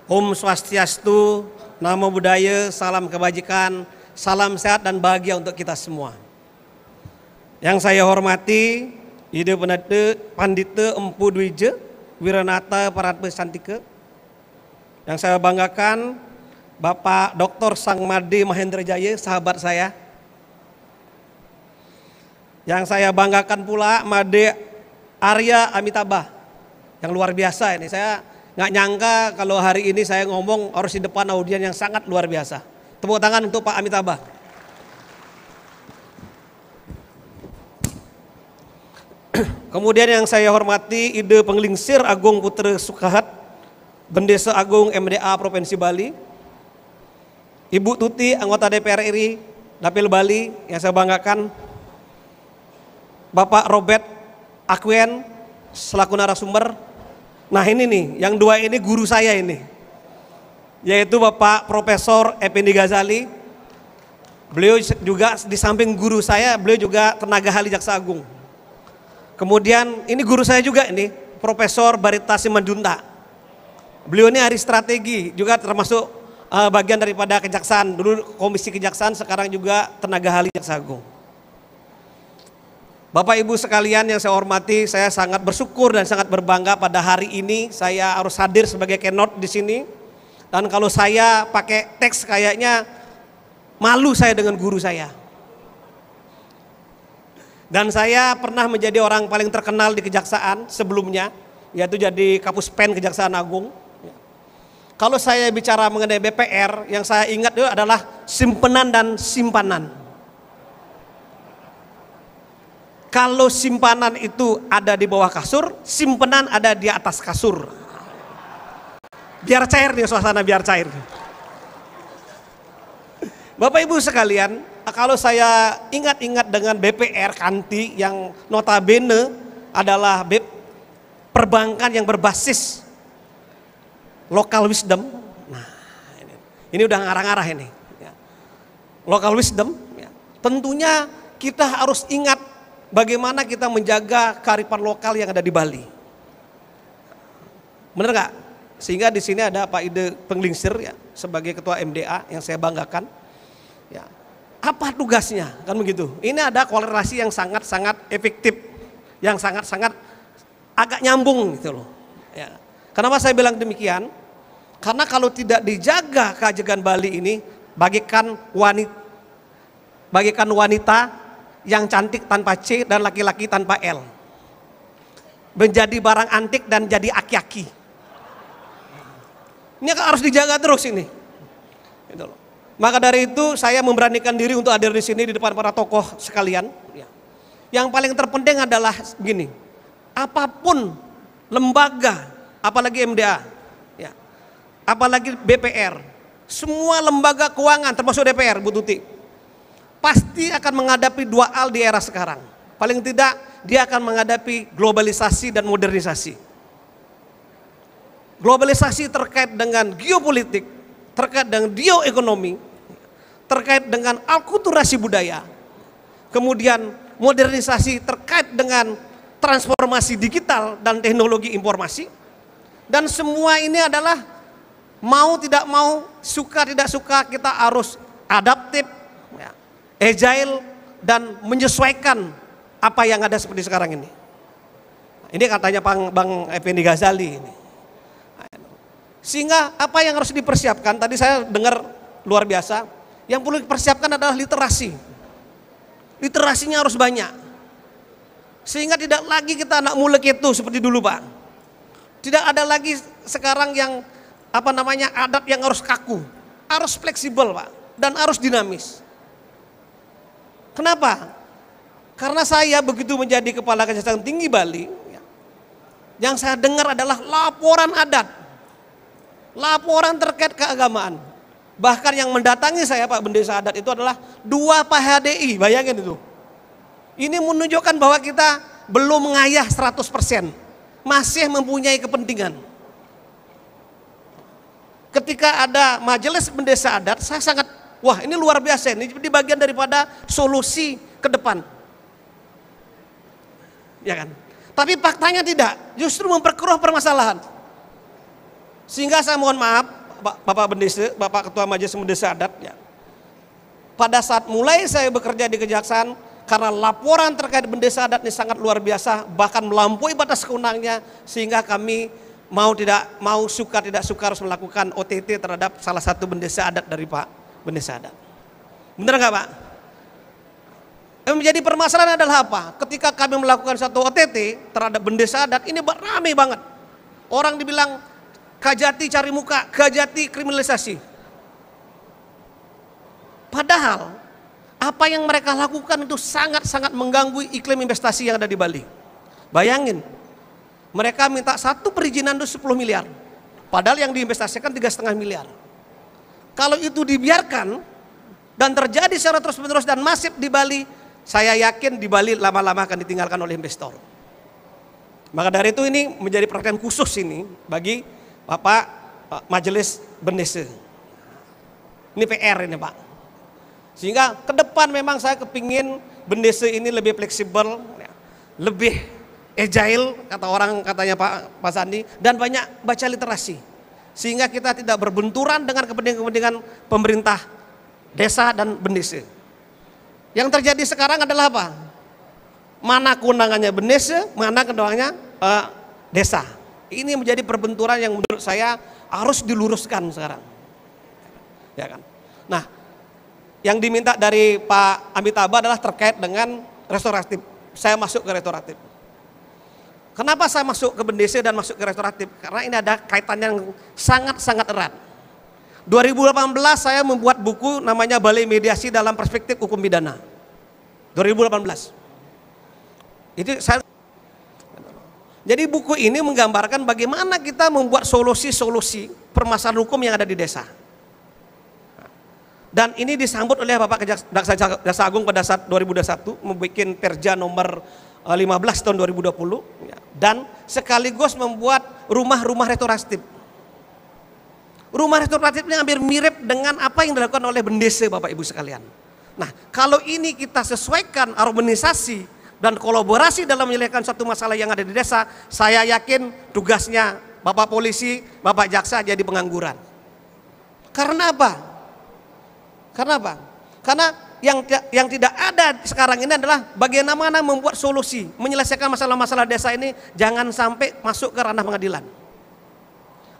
Om Swastiastu, Namo Buddhaya, salam kebajikan, salam sehat dan bahagia untuk kita semua. Yang saya hormati, Ida Pandita Empu Dwija Wiranata Paratma Santika. Yang saya banggakan, Bapak Dr. Sang Made Mahendra Jaya, sahabat saya. Yang saya banggakan pula Made Arya Amitabha, yang luar biasa ini. Saya nggak nyangka kalau hari ini saya ngomong harus di depan audien yang sangat luar biasa. Tepuk tangan untuk Pak Amitabha. Kemudian yang saya hormati Ide Penglingsir Agung Putra Sukahat, Bendesa Agung MDA Provinsi Bali. Ibu Tuti, anggota DPR RI Dapil Bali, yang saya banggakan. Bapak Robert Akuen selaku narasumber. Nah ini nih, yang dua ini guru saya ini, yaitu Bapak Profesor Effendi Ghazali. Beliau juga di samping guru saya, beliau juga tenaga ahli Jaksa Agung. Kemudian ini guru saya juga ini, Profesor Barita Simanjuntak. Beliau ini ahli strategi, juga termasuk bagian daripada kejaksaan, dulu komisi kejaksaan, sekarang juga tenaga ahli Jaksa Agung. Bapak Ibu sekalian yang saya hormati, saya sangat bersyukur dan sangat berbangga pada hari ini saya harus hadir sebagai keynote di sini. Dan kalau saya pakai teks kayaknya malu saya dengan guru saya. Dan saya pernah menjadi orang paling terkenal di kejaksaan sebelumnya, yaitu jadi Kapus Pen Kejaksaan Agung. Kalau saya bicara mengenai BPR, yang saya ingat itu adalah simpenan dan simpanan. Kalau simpanan itu ada di bawah kasur, simpanan ada di atas kasur. Biar cair nih suasana, biar cair. Bapak Ibu sekalian, kalau saya ingat-ingat dengan BPR Kanti yang notabene adalah perbankan yang berbasis local wisdom. Nah, ini udah ngarah-ngarah ini. Local wisdom, tentunya kita harus ingat bagaimana kita menjaga kearifan lokal yang ada di Bali. Benar nggak? Sehingga di sini ada Pak Ide Penglingsir ya, sebagai ketua MDA yang saya banggakan. Ya. Apa tugasnya? Kan begitu. Ini ada korelasi yang sangat-sangat efektif, yang sangat-sangat agak nyambung gitu loh. Ya. Kenapa saya bilang demikian? Karena kalau tidak dijaga keajegan Bali ini, bagikan wanita yang cantik tanpa C dan laki-laki tanpa L, menjadi barang antik dan jadi aki-aki. Ini harus dijaga terus ini. Gitu loh. Maka dari itu saya memberanikan diri untuk hadir di sini di depan para tokoh sekalian. Yang paling terpenting adalah begini, apapun lembaga, apalagi MDA, ya, apalagi BPR, semua lembaga keuangan termasuk DPR, Bu Tuti, pasti akan menghadapi dua hal di era sekarang. Paling tidak dia akan menghadapi globalisasi dan modernisasi. Globalisasi terkait dengan geopolitik, terkait dengan bioekonomi, terkait dengan akulturasi budaya. Kemudian modernisasi terkait dengan transformasi digital dan teknologi informasi. Dan semua ini adalah mau tidak mau, suka tidak suka, kita harus adaptif, agile, dan menyesuaikan apa yang ada seperti sekarang ini. Ini katanya Bang Effendi Ghazali ini. Sehingga apa yang harus dipersiapkan, tadi saya dengar luar biasa, yang perlu dipersiapkan adalah literasi. Literasinya harus banyak. Sehingga tidak lagi kita anak mulek itu seperti dulu Pak. Tidak ada lagi sekarang yang adat yang harus kaku. Harus fleksibel Pak, dan harus dinamis. Kenapa? Karena saya begitu menjadi Kepala Kejaksaan Tinggi Bali, yang saya dengar adalah laporan adat, laporan terkait keagamaan. Bahkan yang mendatangi saya Pak Bendesa Adat itu adalah 2 PHDI, bayangin itu. Ini menunjukkan bahwa kita belum mengayah 100%, masih mempunyai kepentingan. Ketika ada majelis Bendesa Adat, saya sangat, wah ini luar biasa, ini bagian daripada solusi ke depan. Ya kan? Tapi faktanya tidak, justru memperkeruh permasalahan. Sehingga saya mohon maaf, Bapak Bendesa, Bapak Ketua Majelis Bendesa Adat, ya. Pada saat mulai saya bekerja di Kejaksaan, karena laporan terkait bendesa adat ini sangat luar biasa, bahkan melampaui batas kewenangannya, sehingga kami mau suka tidak suka harus melakukan OTT terhadap salah satu bendesa adat dari Pak Bendesa Adat. Benar nggak Pak? Yang menjadi permasalahan adalah apa? Ketika kami melakukan satu OTT terhadap bendesa adat, ini ramai banget. Orang dibilang Kajati cari muka, Kajati kriminalisasi. Padahal apa yang mereka lakukan itu sangat-sangat mengganggu iklim investasi yang ada di Bali. Bayangin, mereka minta satu perizinan itu 10 miliar. Padahal yang diinvestasikan 3,5 miliar. Kalau itu dibiarkan dan terjadi secara terus-menerus dan masif di Bali, saya yakin di Bali lama-lama akan ditinggalkan oleh investor. Maka dari itu ini menjadi perhatian khusus ini bagi Bapak Majelis Bendesa. Ini PR ini Pak. Sehingga ke depan memang saya kepingin bendesa ini lebih fleksibel, lebih agile, kata orang katanya Pak Sandi, dan banyak baca literasi. Sehingga kita tidak berbenturan dengan kepentingan-kepentingan pemerintah desa dan bendesa. Yang terjadi sekarang adalah apa? Mana kewenangannya bendesa, mana kewenangannya desa. Ini menjadi perbenturan yang menurut saya harus diluruskan sekarang. Ya kan? Nah, yang diminta dari Pak Amitabha adalah terkait dengan restoratif. Saya masuk ke restoratif. Kenapa saya masuk ke bendesa dan masuk ke restoratif? Karena ini ada kaitannya yang sangat-sangat erat. 2018 saya membuat buku namanya Balai Mediasi dalam Perspektif Hukum Pidana. 2018. Jadi buku ini menggambarkan bagaimana kita membuat solusi-solusi permasalahan hukum yang ada di desa. Dan ini disambut oleh Bapak Jaksa Agung pada saat 2021 membuat Perja nomor 15 tahun 2020 dan sekaligus membuat rumah-rumah restoratif. Rumah restoratif ini hampir mirip dengan apa yang dilakukan oleh bendesa Bapak Ibu sekalian. Nah, kalau ini kita sesuaikan harmonisasi dan kolaborasi dalam menyelesaikan suatu masalah yang ada di desa, saya yakin tugasnya Bapak Polisi, Bapak Jaksa jadi pengangguran. Karena apa? Karena yang tidak ada sekarang ini adalah bagaimana membuat solusi, menyelesaikan masalah-masalah desa ini jangan sampai masuk ke ranah pengadilan.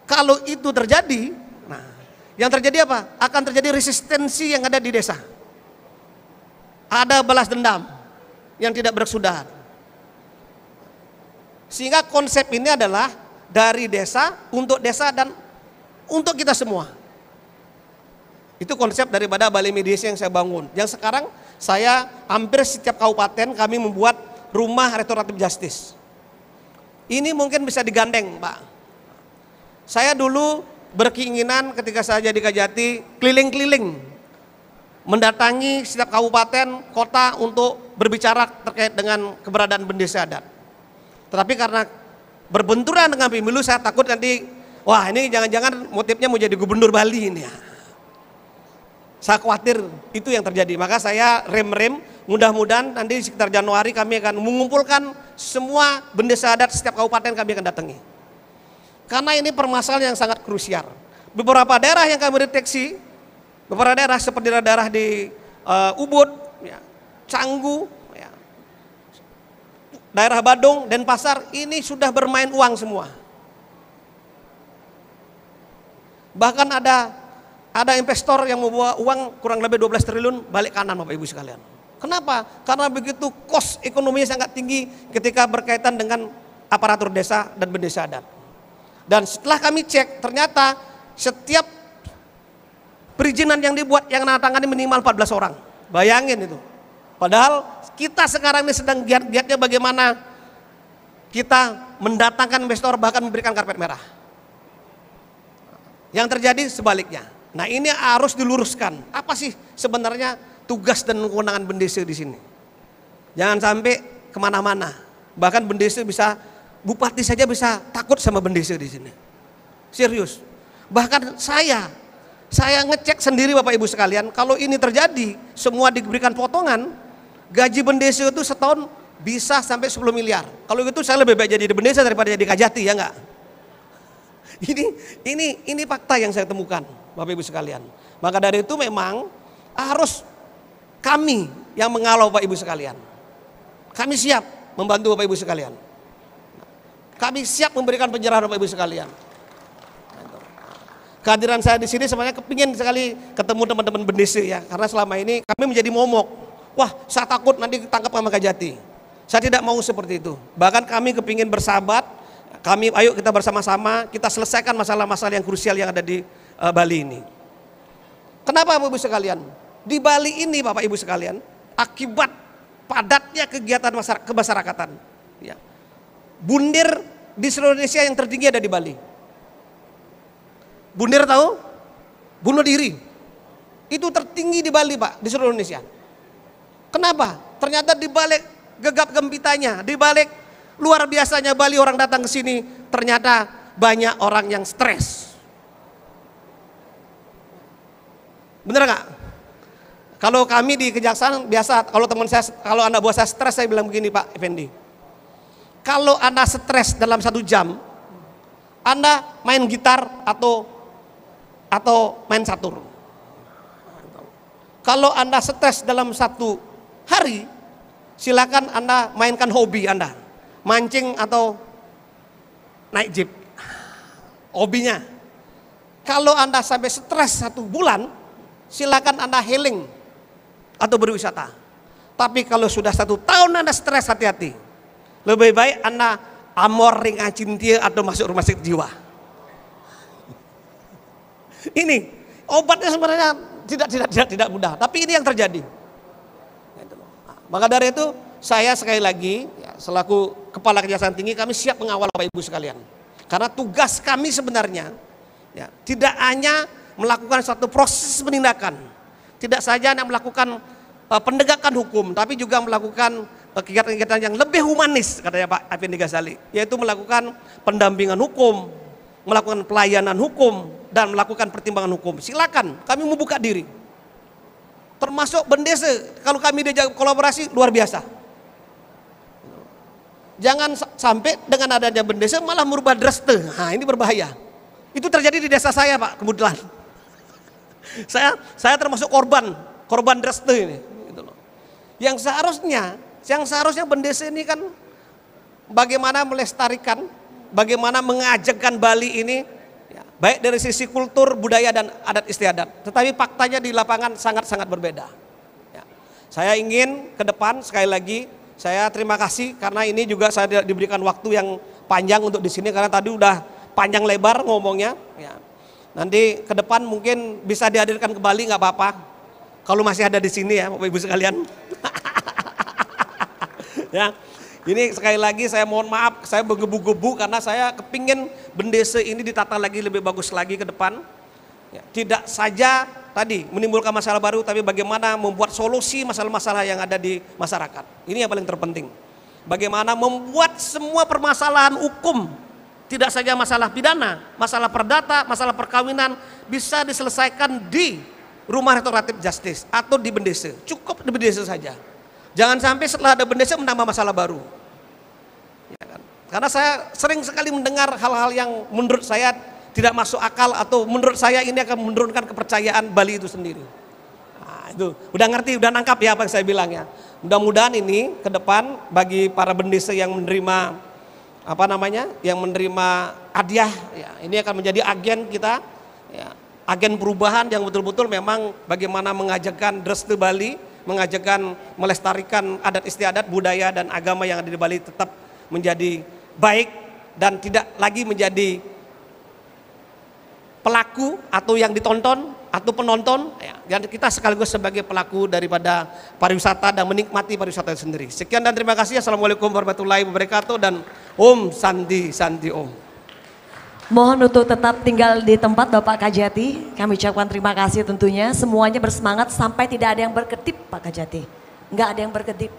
Kalau itu terjadi, nah, yang terjadi apa? Akan terjadi resistensi yang ada di desa. Ada balas dendam yang tidak berkesudahan. Sehingga konsep ini adalah dari desa dan untuk kita semua. Itu konsep daripada Balai Mediasi yang saya bangun. Yang sekarang saya hampir setiap kabupaten kami membuat rumah restoratif justice. Ini mungkin bisa digandeng Pak. Saya dulu berkeinginan ketika saya jadi Kajati keliling-keliling mendatangi setiap kabupaten, kota untuk berbicara terkait dengan keberadaan bendesa adat. Tetapi karena berbenturan dengan pemilu, saya takut nanti, wah ini jangan-jangan motifnya mau jadi gubernur Bali ini ya. Saya khawatir itu yang terjadi. Maka saya rem-rem, mudah-mudahan nanti sekitar Januari kami akan mengumpulkan semua bendesa adat setiap kabupaten kami akan datangi. Karena ini permasalahan yang sangat krusial. Beberapa daerah yang kami deteksi, beberapa daerah seperti daerah di Ubud, ya, Canggu, ya, daerah Badung, Denpasar, ini sudah bermain uang semua. Bahkan ada investor yang membawa uang kurang lebih 12 triliun balik kanan Bapak Ibu sekalian. Kenapa? Karena begitu kos ekonominya sangat tinggi ketika berkaitan dengan aparatur desa dan bendesa adat. Dan setelah kami cek, ternyata setiap perizinan yang dibuat yang menandatangani minimal 14 orang. Bayangin itu. Padahal kita sekarang ini sedang giat-giatnya bagaimana kita mendatangkan investor, bahkan memberikan karpet merah. Yang terjadi sebaliknya. Nah, ini harus diluruskan. Apa sih sebenarnya tugas dan kewenangan bendesa di sini? Jangan sampai kemana-mana. Bahkan bendesa bupati saja bisa takut sama bendesa di sini. Serius. Bahkan saya ngecek sendiri Bapak Ibu sekalian, kalau ini terjadi, semua diberikan potongan, gaji bendesa itu setahun bisa sampai 10 miliar. Kalau gitu saya lebih baik jadi bendesa daripada jadi Kajati, ya enggak? Ini fakta yang saya temukan, Bapak Ibu sekalian. Maka dari itu memang harus kami yang mengalau Bapak Ibu sekalian. Kami siap membantu Bapak Ibu sekalian. Kami siap memberikan pencerahan Bapak Ibu sekalian. Kehadiran saya di sini sebenarnya kepingin sekali ketemu teman-teman bendese ya, karena selama ini kami menjadi momok. Wah, saya takut nanti ditangkap sama Kajati. Saya tidak mau seperti itu. Bahkan kami kepingin bersahabat. Ayo kita bersama-sama kita selesaikan masalah-masalah yang krusial yang ada di Bali ini. Kenapa Bapak Ibu sekalian? Di Bali ini Bapak Ibu sekalian, akibat padatnya kegiatan kemasyarakatan, ya, bundir di seluruh Indonesia yang tertinggi ada di Bali. Bundir tahu? Bunuh diri. Itu tertinggi di Bali Pak, di seluruh Indonesia. Kenapa? Ternyata di balik gegap gempitanya, di balik luar biasanya Bali orang datang ke sini, ternyata banyak orang yang stres. Bener nggak? Kalau kami di kejaksaan biasa, kalau teman saya, kalau anak buah saya stres, saya bilang begini Pak Effendi. Kalau Anda stres dalam 1 jam, Anda main gitar atau main catur. Kalau Anda stres dalam 1 hari, silakan Anda mainkan hobi Anda, mancing atau naik jeep, hobinya. Kalau Anda sampai stres 1 bulan, silakan Anda healing atau berwisata. Tapi kalau sudah 1 tahun Anda stres, hati-hati. Lebih baik Anda amor ring acintia atau masuk rumah sakit jiwa. Ini obatnya sebenarnya tidak mudah, tapi ini yang terjadi. Maka dari itu saya sekali lagi ya, selaku Kepala Kejaksaan Tinggi, kami siap mengawal Bapak Ibu sekalian. Karena tugas kami sebenarnya ya, tidak hanya melakukan suatu proses penindakan, tidak saja hanya melakukan pendegakan hukum, tapi juga melakukan kegiatan-kegiatan yang lebih humanis, katanya Pak Effendi Ghazali, yaitu melakukan pendampingan hukum, melakukan pelayanan hukum, dan melakukan pertimbangan hukum. Silakan, kami membuka diri. Termasuk bendese, kalau kami diajak kolaborasi luar biasa. Jangan sampai dengan adanya bendese malah merubah draste. Nah, ini berbahaya. Itu terjadi di desa saya Pak, kebetulan. Saya termasuk korban draste ini. Gitu loh. Yang seharusnya bendese ini kan bagaimana melestarikan, bagaimana mengajakkan Bali ini, ya, baik dari sisi kultur, budaya dan adat istiadat. Tetapi faktanya di lapangan sangat-sangat berbeda. Ya. Saya ingin ke depan sekali lagi, saya terima kasih karena ini juga saya diberikan waktu yang panjang untuk di sini karena tadi udah panjang lebar ngomongnya. Ya. Nanti ke depan mungkin bisa dihadirkan ke Bali nggak apa-apa. Kalau masih ada di sini ya Bapak Ibu sekalian. Ya. Ini sekali lagi saya mohon maaf, saya menggebu-gebu karena saya kepingin bendese ini ditata lagi lebih bagus lagi ke depan. Ya, tidak saja tadi menimbulkan masalah baru, tapi bagaimana membuat solusi masalah-masalah yang ada di masyarakat. Ini yang paling terpenting. Bagaimana membuat semua permasalahan hukum, tidak saja masalah pidana, masalah perdata, masalah perkawinan bisa diselesaikan di rumah restoratif justice atau di bendese. Cukup di bendese saja. Jangan sampai setelah ada bendese menambah masalah baru. Ya kan? Karena saya sering sekali mendengar hal-hal yang menurut saya tidak masuk akal atau menurut saya ini akan menurunkan kepercayaan Bali itu sendiri. Nah, itu udah ngerti, udah nangkap ya apa yang saya bilang ya. Mudah-mudahan ini ke depan bagi para bendese yang menerima yang menerima hadiah, ya, ini akan menjadi agen kita, ya, agen perubahan yang betul-betul memang bagaimana mengajakkan Draste Bali, mengajakkan melestarikan adat istiadat, budaya dan agama yang ada di Bali tetap menjadi baik dan tidak lagi menjadi pelaku atau yang ditonton atau penonton, ya, dan kita sekaligus sebagai pelaku daripada pariwisata dan menikmati pariwisata itu sendiri. Sekian dan terima kasih. Assalamualaikum warahmatullahi wabarakatuh dan Om Santi Santi Om. Mohon untuk tetap tinggal di tempat Bapak Kajati. Kami ucapkan terima kasih tentunya. Semuanya bersemangat sampai tidak ada yang berkedip Pak Kajati. Enggak ada yang berkedip.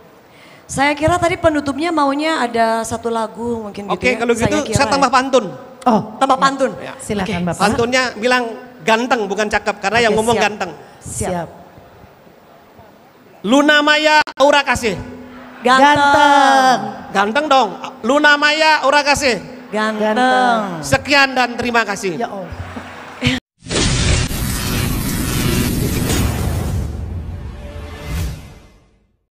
Saya kira tadi penutupnya maunya ada satu lagu mungkin gitu. Oke, kalau gitu saya tambah pantun. Oh, tambah pantun. Ya. Silakan Bapak. Pantunnya bilang ganteng bukan cakep karena yang ngomong siap. ganteng. Siap. Luna Maya Aura Kasih. Ganteng. Ganteng dong. Luna Maya Aura Kasih. Ganteng. Sekian dan terima kasih. Ya Allah.